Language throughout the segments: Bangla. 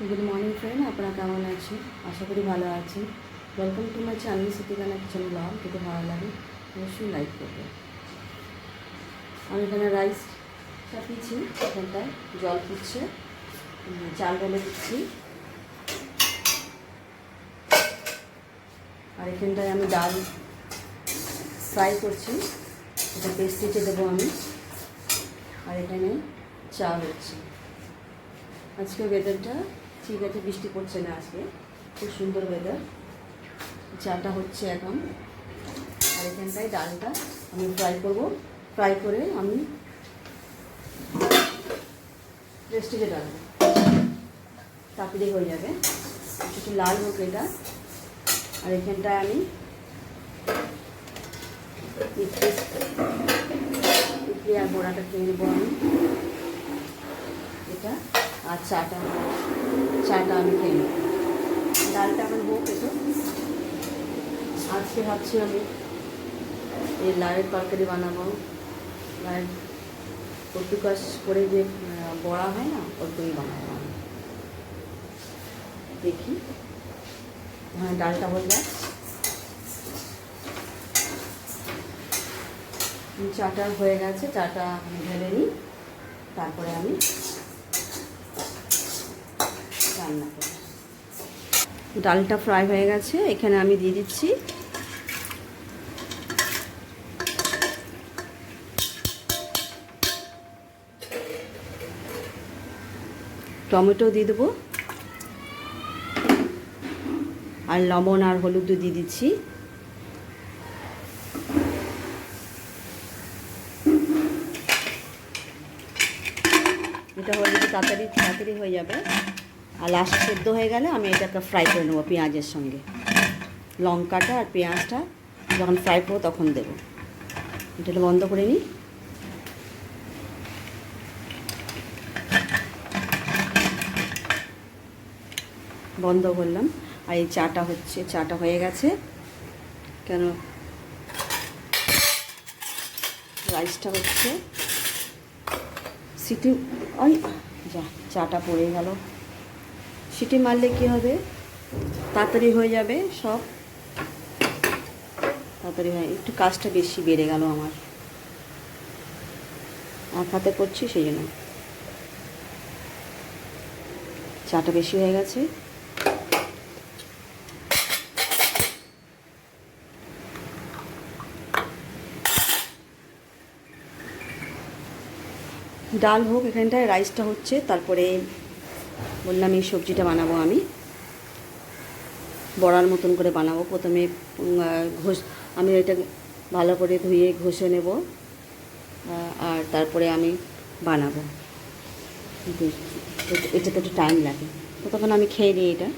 গুড মর্নিং ফ্রেন্ড, আপনারা কেমন আছেন? আশা করি ভালো আছেন। ওয়েলকাম টু মাই চ্যানেল সিটিকানা কিচেন ব্লগ। যদি ভালো লাগে অবশ্যই লাইক করবে। আমি এখানে রাইস চাপিয়েছি, এখানটায় জল ফুটছে, চাল বলে দিচ্ছি। আর এখানটায় আমি ডাল ফ্রাই করছি, এটা পেস্টিতে দেবো আমি। আর এখানে চাল হচ্ছে। আজকে ওয়েদারটা ঠিক আছে, বৃষ্টি পড়ছে না আজকে, খুব সুন্দর ওয়েদার। চাটা হচ্ছে এখন। আর এখানটায় ডালটা আমি ফ্রাই করব, ফ্রাই করে আমি রেস্টিতে ডালবো, তাড়াতাড়ি হয়ে যাবে। একটু লাল হোক এটা। আর এখানটায় আমি ইডলি আর বড়াটা খেয়ে নেবো আমি এটা। আর চাটা আমি খেয়ে নেব। ডালটা আমার হোক এটা। আজকে ভাবছি আমি এই লাউয়ের তরকারি বানাবো। লাউয়ের কচুকাশ করে যে বড়া হয় না, ওরকমই বানাবো আমি। দেখি, হ্যাঁ ডালটা হয়ে যায়। চাটা হয়ে গেছে, চাটা আমি ঢেলে নিই, তারপরে আমি রান্না করি। ডালটা ফ্রাই হয়ে গেছে, এখানে আমি দিয়ে দিচ্ছি টমেটো দিয়ে দেবো, আর লবণ আর হলুদ দিয়ে দিচ্ছি। এটা হয়ে যদি তাড়াতাড়ি হয়ে যাবে। আর লাস্ট সেদ্ধ হয়ে গেলে আমি এটাকে ফ্রাই করে নেবো পেঁয়াজের সঙ্গে। লঙ্কাটা আর পেঁয়াজটা যখন ফ্রাই করবো তখন দেবো। এটা বন্ধ করে নিই। বন্ধ করলাম। আর এই চাটা হচ্ছে, চাটা হয়ে গেছে। কেন রাইসটা হচ্ছে সিটি, ওই যা চাটা পড়ে গেল। সিটি মারলে কী হবে, তাড়াতাড়ি হয়ে যাবে সব, তাড়াতাড়ি হয়। একটু কাজটা বেশি বেড়ে গেল আমার, এক হাতে করছি সেই জন্য চাটা বেশি হয়ে গেছে। ডাল হোক, এখানটায় রাইসটা হচ্ছে, তারপরে বললাম এই সবজিটা বানাবো আমি, বড়ার মতন করে বানাবো। প্রথমে আমি এটা ভালো করে ধুয়ে ঘষে নেব, আর তারপরে আমি বানাবো। এটাতে একটু টাইম লাগে, ততক্ষণ আমি খেয়ে নিই এটা।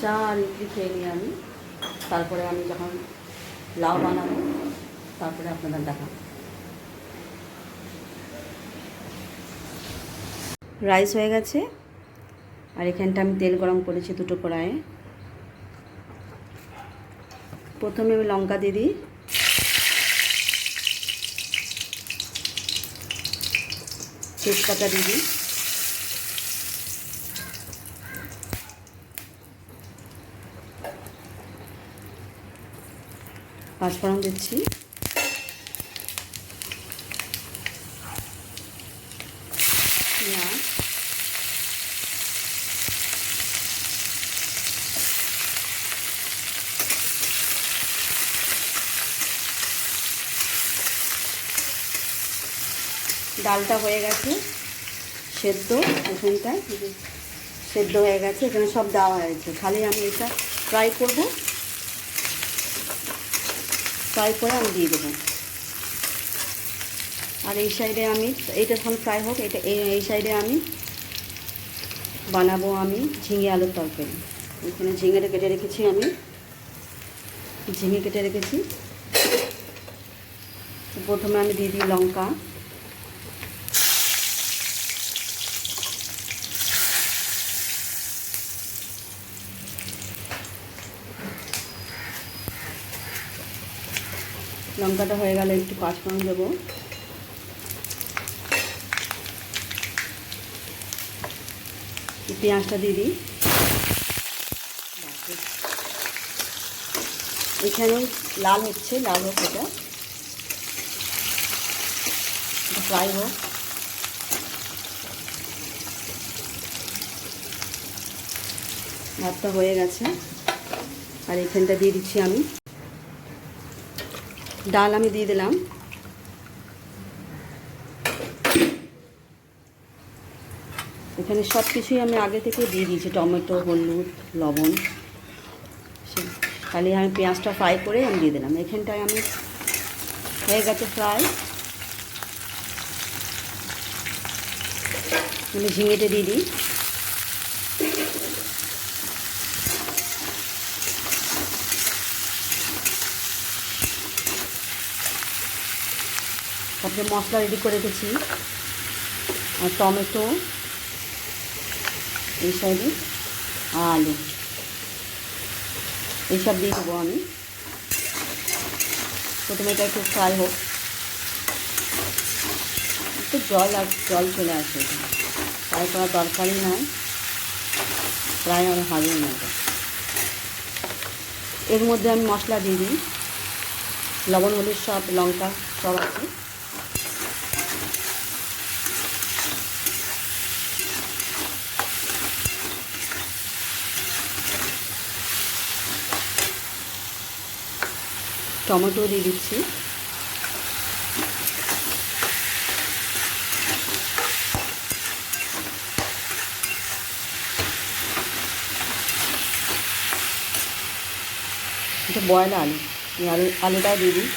চা আর ইডলি খেয়ে নিই আমি, তারপরে আমি যখন লাউ বানাবো তারপরে আপনাদের দেখাবো। রাইস হয়ে গেছে, আর এখানটা আমি তেল গরম করেছি দুটো কড়াইয়ে। প্রথমে আমি লঙ্কা দিয়ে দিই, তেজপাতা দিয়ে দিই, পাঁচফোড়ন দিচ্ছি, পেঁয়াজ, ডালটা হয়ে গেছে সেদ্ধ, এখানটায় সেদ্ধ হয়ে গেছে, এখানে সব দেওয়া হয়েছে। খালি আমি এটা ফ্রাই করব, ফ্রাই করে আমি দিয়ে দেবো। আর এই সাইডে আমি, এইটা যখন ফ্রাই হোক, এটা এই সাইডে আমি বানাবো আমি ঝিঙে আলুর তরকারি। এখানে ঝিঙেটা কেটে রেখেছি, আমি ঝিঙে কেটে রেখেছি। প্রথমে আমি দিয়ে দিই লঙ্কা, লঙ্কাটা হয়ে গেলে একটু পাঁচফোড়ন দেবো, পেঁয়াজটা দিয়ে দিই। এখানে লাল হচ্ছে, লাল হোক, এটা ফ্রাই হোক। ভাতটা হয়ে গেছে, আর এখানটা দিয়ে দিচ্ছি আমি ডাল, আমি দিয়ে দিলাম। এখানে সব কিছুই আমি আগে থেকে দিয়ে দিয়েছি, টমেটো, হলুদ, লবণ। খালি আমি পেঁয়াজটা ফ্রাই করে আমি দিয়ে দিলাম। এখানটায় আমি হয়ে গেছে ফ্রাই। আমি ঝিঙেটা দিয়ে দিই। তারপরে মশলা রেডি করে রেখেছি, আর টমেটো এই সাইডে, আলু এইসব দিয়ে দেবো আমি। প্রথমে এটা একটু ফ্রাই হোক, একটু জল চলে আসে, ফ্রাই করার দরকারই নাই, ফ্রাই আর হবেই না। এর মধ্যে আমি মশলা দিয়ে দিই, লবণ, হলুদ, সব লঙ্কা সব আছে। টমেটো দিয়ে দিচ্ছি। এটা বয়েল আলুটাও দিয়ে দিই।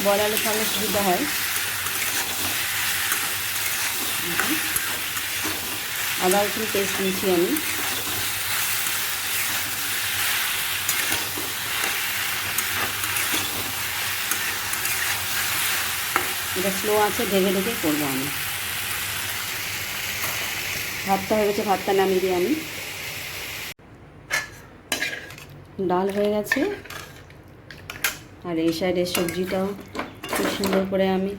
বয়েল আলু খাওয়ালে সুবিধা হয়। আদা রসুন পেস্ট নিয়েছি আমি। এটা স্লো আছে, ঢেকে ঢেকে করবো আমি। ভাতটা হয়ে গেছে, ভাতটা নামিয়ে দিই আমি। ডাল হয়ে গেছে, আর এই সাইডের সবজিটাও খুব সুন্দর করে আমি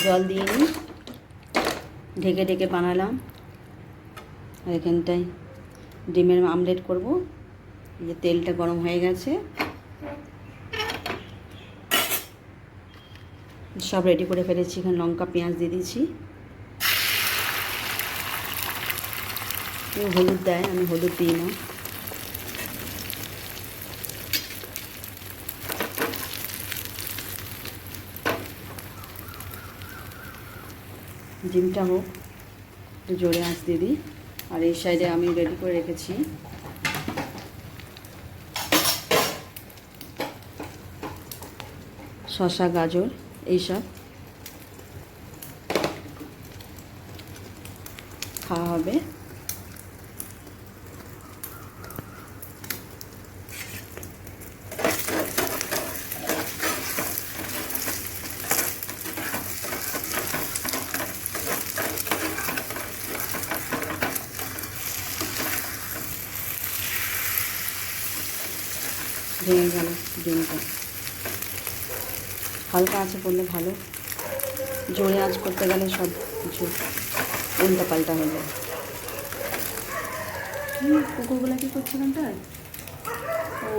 জল দিয়ে নিই, ঢেকে ঢেকে বানালাম। আর এখানটায় ডিমের আমলেট করব। এই যে তেলটা গরম হয়ে গেছে, সব রেডি করে ফেলেছি। এখানে লঙ্কা, পেঁয়াজ দিয়ে দিয়েছি। হলুদ দেয়, আমি হলুদ দিই না। ডিমটা হোক, একটু জোরে আঁচ দিয়ে দিই। আর এই সাইডে আমি রেডি করে রেখেছি শসা, গাজর এইসব খাওয়া হবে। ভেঙে গেল ডিমটা। হালকা আঁচে করলে ভালো, জোরে আঁচ করতে গেলে সব কিছু উল্টা পাল্টা হয়ে যায়। কুকুরগুলো কী করছে এখানটায়? ও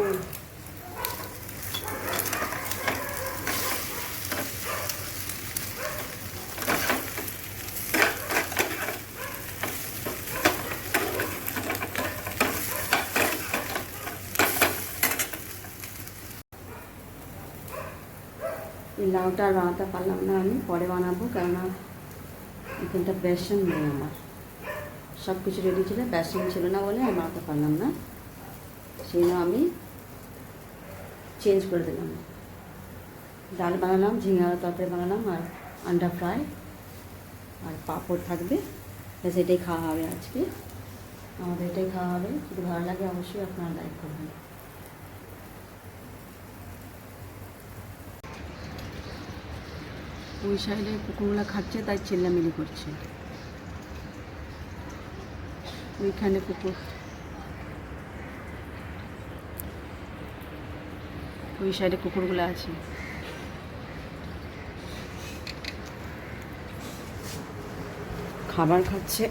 এই লাউটা আর বানাতে পারলাম না, আমি পরে বানাবো, কেননা এখানটা বেসন নেই আমার। সব কিছু রেডি ছিল, বেসন ছিল না বলে আমি বানাতে পারলাম না। সেই জন্য আমি চেঞ্জ করে দিলাম। ডাল বানালাম, ঝিঙে তরকারি বানালাম, আর আন্ডা ফ্রাই, আর পাঁপড় থাকবে। ব্যাস এটাই খাওয়া হবে আজকে, আমাদের এটাই খাওয়া হবে। যদি ভালো লাগে অবশ্যই আপনারা লাইক করবেন। ওই সাইডে কুকুরগুলো খাচ্ছে, তাই চিল্লামিলি করছে। ওইখানে কুকুর, ওই সাইডে কুকুরগুলো আছে। খাবার খাচ্ছে।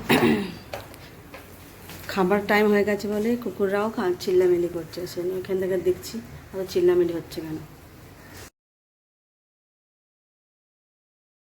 খাবার টাইম হয়ে গেছে বলে কুকুররাও চিল্লামিলি করছে, সে ওইখান থেকে দেখছি আর চিল্লামিলি হচ্ছে কেন।